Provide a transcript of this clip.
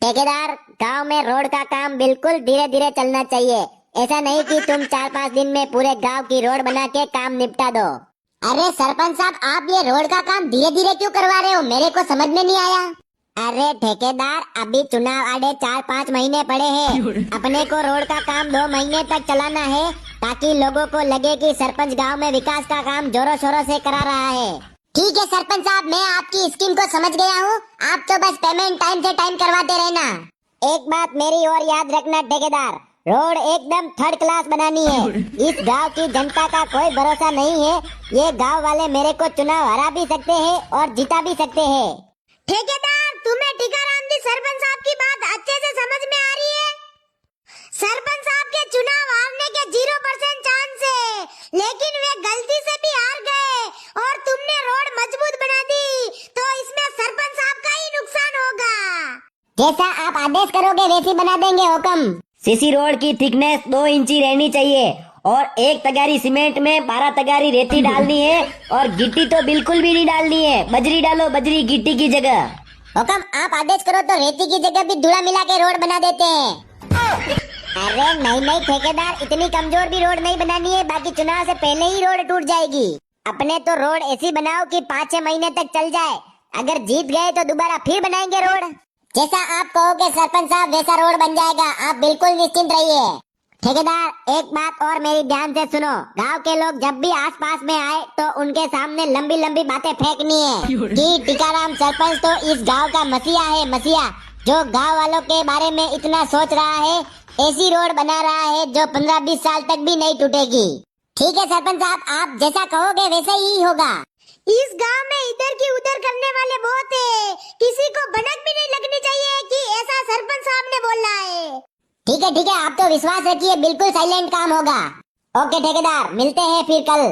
ठेकेदार, गांव में रोड का काम बिल्कुल धीरे धीरे चलना चाहिए। ऐसा नहीं कि तुम 4-5 दिन में पूरे गांव की रोड बना के काम निपटा दो। अरे सरपंच साहब, आप ये रोड का काम धीरे धीरे क्यों करवा रहे हो? मेरे को समझ में नहीं आया। अरे ठेकेदार, अभी चुनाव आड़े 4-5 महीने पड़े हैं। अपने को रोड का काम 2 महीने तक चलाना है, ताकि लोगों को लगे कि सरपंच गांव में विकास का काम जोरों शोरों से करा रहा है। ठीक है सरपंच साहब, मैं आपकी स्कीम को समझ गया हूँ। आप तो बस पेमेंट टाइम से टाइम करवाते रहना। एक बात मेरी और याद रखना ठेकेदार, रोड एकदम 3rd क्लास बनानी है। इस गांव की जनता का कोई भरोसा नहीं है। ये गांव वाले मेरे को चुनाव हरा भी सकते हैं और जीता भी सकते हैं। ठेकेदार, तुम्हें टीकाराम जी सरपंच साहब की बात अच्छे से समझ में आ रही है? सरपंच साहब के चुनाव हारने के 0% चांस है, लेकिन वे गलती से भी हार गए और तुमने रोड मजबूत बना दी, तो इसमें सरपंच साहब का ही नुकसान होगा। जैसा आप आदेश करोगे वैसे बना देंगे हुक्म। सीसी रोड की थिकनेस 2 इंची रहनी चाहिए और 1 तगारी सीमेंट में 12 तगारी रेती डालनी है और गिट्टी तो बिल्कुल भी नहीं डालनी है। बजरी डालो, बजरी गिट्टी की जगह। हुक्म, आप आदेश करो तो रेती की जगह भी धूड़ा मिला के रोड बना देते हैं। अरे नहीं ठेकेदार, इतनी कमजोर भी रोड नहीं बनानी है, बाकी चुनाव से पहले ही रोड टूट जाएगी। अपने तो रोड ऐसी बनाओ कि 5-6 महीने तक चल जाए। अगर जीत गए तो दोबारा फिर बनाएंगे रोड। जैसा आप कहोगे सरपंच साहब, वैसा रोड बन जाएगा। आप बिल्कुल निश्चिंत रहिए। ठेकेदार, एक बात और मेरी ध्यान से सुनो। गांव के लोग जब भी आसपास में आए तो उनके सामने लंबी लंबी बातें फेंकनी है कि टीकाराम सरपंच तो इस गांव का मसीहा है, मसीहा, जो गांव वालों के बारे में इतना सोच रहा है, ऐसी रोड बना रहा है जो 15-20 साल तक भी नहीं टूटेगी। ठीक है सरपंच साहब, आप जैसा कहोगे वैसा ही होगा। इस गांव में इधर की उधर करने वाले बहुत है, किसी को भनक भी नहीं लगनी चाहिए कि ऐसा सरपंच साहब ने बोला है। ठीक है, आप तो विश्वास रखिए, बिल्कुल साइलेंट काम होगा। ओके ठेकेदार, मिलते हैं फिर कल।